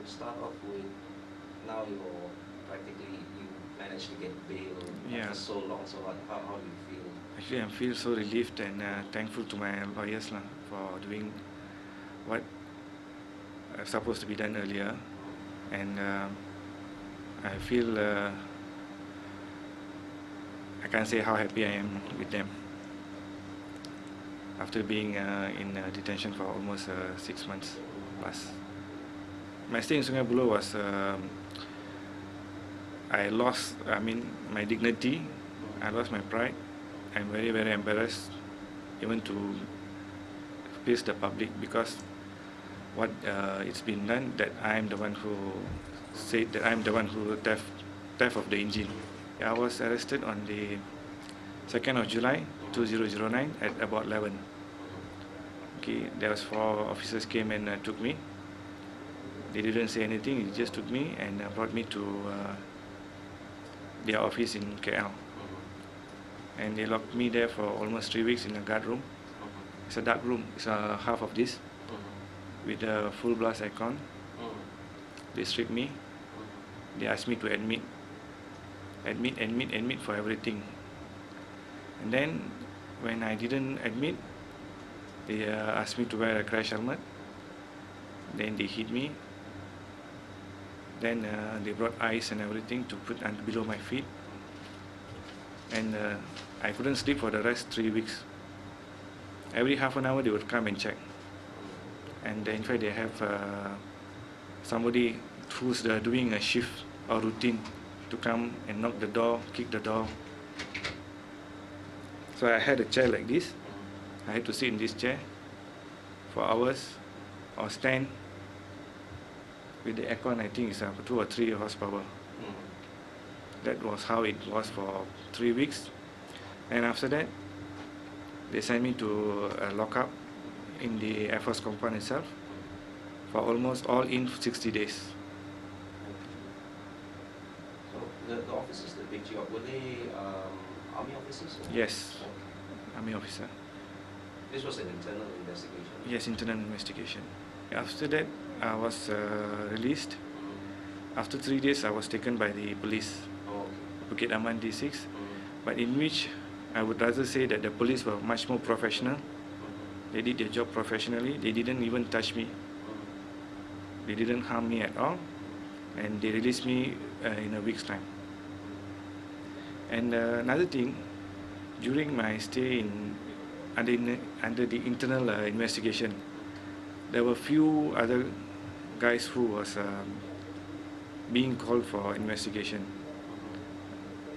start off with, now you're practically, you managed to get bail Yeah. after so long. So how do you feel? Actually, I feel so relieved and thankful to my lawyers lah, for doing what supposed to be done earlier, and I feel I can't say how happy I am with them after being in detention for almost 6 months plus. My stay in Sungai Buloh was I lost, my dignity. I lost my pride. I'm very, very embarrassed even to face the public, because what it's been done, that I'm the one who said that I'm the one who theft of the engine. I was arrested on the 2nd of July 2009 at about 11. Okay, there was 4 officers came and took me. They didn't say anything. They just took me and brought me to their office in KL. And they locked me there for almost 3 weeks in a guard room. It's a dark room. It's half of this with a full blast aircon. They stripped me. They asked me to admit for everything. And then when I didn't admit, they asked me to wear a crash helmet. Then they hit me. Then they brought ice and everything to put below my feet. And I couldn't sleep for the rest 3 weeks. Every half an hour they would come and check. And in fact they have somebody who's doing a shift or routine to come and knock the door, kick the door. So I had a chair like this. I had to sit in this chair for hours or stand with the aircon. I think it's 2 or 3 horsepower. That was how it was for 3 weeks. And after that, they sent me to a lockup in the Air Force compound itself for almost all in 60 days. So the officers that picked you up, were they army officers? Or? Yes, Okay. army officer. This was an internal investigation? Yes, internal investigation. After that, I was released. After 3 days, I was taken by the police, Bukit Aman D6, but in which I would rather say that the police were much more professional. They did their job professionally. They didn't even touch me. They didn't harm me at all, and they released me in a week's time. And another thing, during my stay under the internal investigation, there were few other guys who was being called for investigation.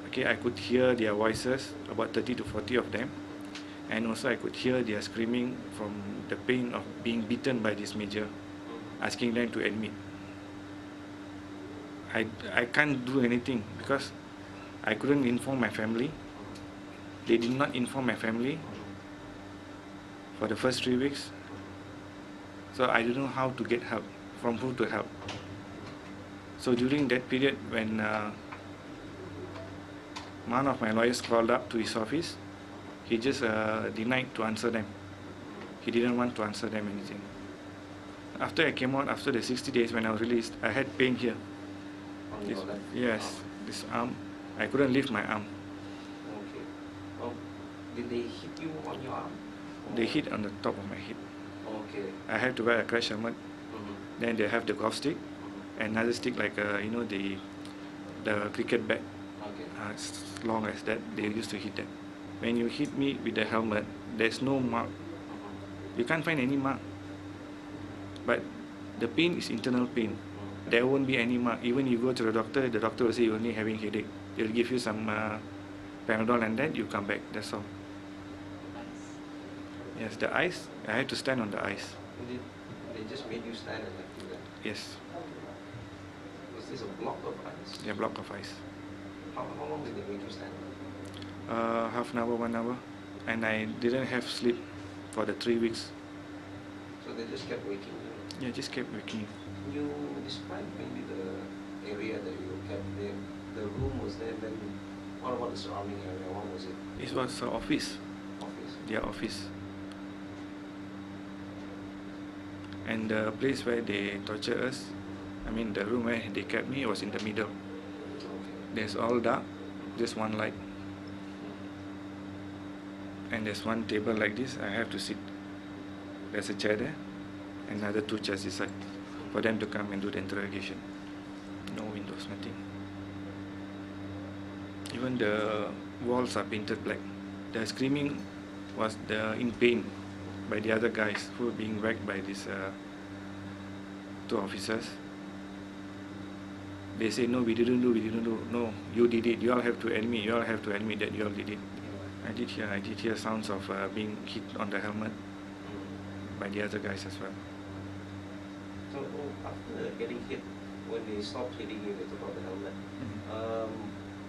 Okay, I could hear their voices, about 30 to 40 of them, and also I could hear their screaming from the pain of being beaten by this major, asking them to admit. I can't do anything because I couldn't inform my family. They did not inform my family for the first 3 weeks. So I don't know how to get help, from who to help. So during that period, when one of my lawyers called up to his office, he just denied to answer them. He didn't want to answer them anything. After I came out, after the 60 days when I was released, I had pain here. On your left? Yes, this arm. I couldn't lift my arm. Okay. Well, did they hit you on your arm? They hit on the top of my head. Okay. I had to wear a crash helmet. Then they have the golf stick, another stick like the cricket bat. Okay. As long as that, they used to hit that. When you hit me with the helmet, there's no mark. You can't find any mark. But the pain is internal pain. There won't be any mark. Even you go to the doctor will say you're only having headache. They'll give you some Panadol and then you come back. That's all. Yes, the ice. I had to stand on the ice. They just made you stand and left you there? Yes. Was this a block of ice? A block of ice. How long did they make you stand? Half an hour, 1 hour. And I didn't have sleep for the 3 weeks. So they just kept waking you? Yeah, just kept waking. Can you describe maybe the area that you kept there? The room was there, then what about the surrounding area? What was it? It was an office. Office? Their office. And the place where they tortured us, I mean, the room where they kept me was in the middle. There's all dark, just one light. And there's one table like this, I have to sit. There's a chair there, and another 2 chairs this side, for them to come and do the interrogation. No windows, nothing. Even the walls are painted black. The screaming was in pain by the other guys who were being whacked by these 2 officers. They say, no, we didn't do, no, you did it, you all have to admit that you all did it. I did hear sounds of being hit on the helmet by the other guys as well. So after getting hit, when they stopped hitting you, they took out the helmet.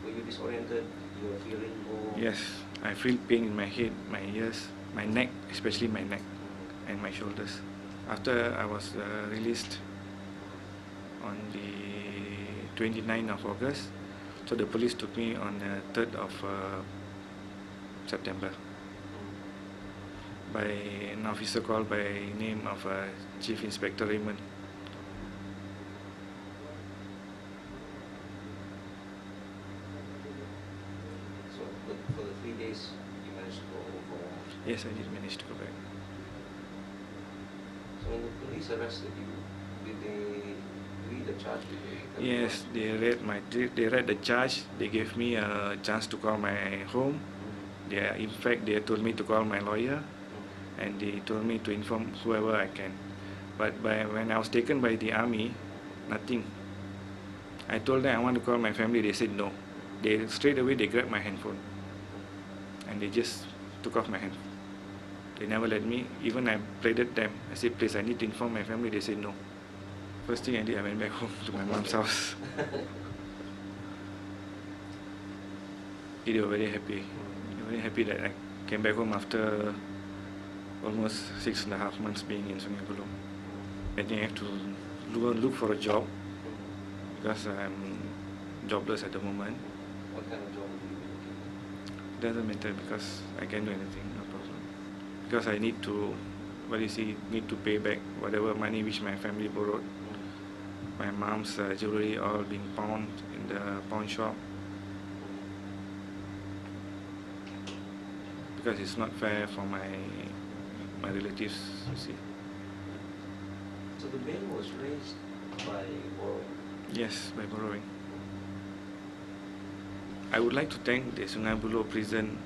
Were you disoriented? You were feeling more? Yes, I feel pain in my head, my ears, my neck, especially my neck and my shoulders. After I was released on the 29th of August, so the police took me on the 3rd of September by an officer called by name of Chief Inspector Raymond. So for the 3 days, you managed to go home for a while? Yes, I did manage to go back. So when the police arrested you, did they read the charge? Yes, they read the charge. They gave me a chance to call my home. In fact, they told me to call my lawyer, and they told me to inform whoever I can. But when I was taken by the army, nothing. I told them I want to call my family. They said no. Straight away they grabbed my handphone, and they just took off my hand. They never let me. Even I pleaded them. I said, please, I need to inform my family. They said no. First thing I did, I went back home to my mom's house. They were very happy. Very happy that I came back home after almost 6.5 months being in Sungai Buloh. I think I have to look for a job because I'm jobless at the moment. What kind of job would you be looking for? Doesn't matter because I can do anything, no problem. Because I need to, need to pay back whatever money which my family borrowed. My mom's jewelry all being pawned in the pawn shop. Because it's not fair for my relatives, you see. So the bail was raised by borrowing? Yes, by borrowing. I would like to thank the Sungai Buloh prison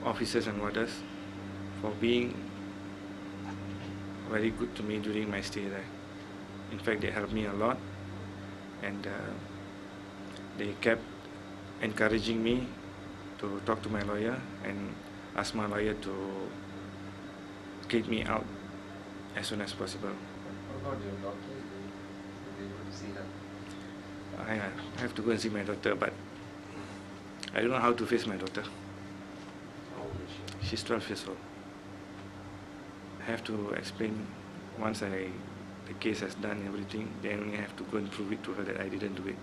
officers and warders for being very good to me during my stay there. In fact, they helped me a lot, and they kept encouraging me to talk to my lawyer and ask my lawyer to get me out as soon as possible. What about your daughter? Were you able to see her? I have to go and see my daughter, but I don't know how to face my daughter. How old is she? She's 12 years old. I have to explain once the case has done everything, then I have to go and prove it to her that I didn't do it.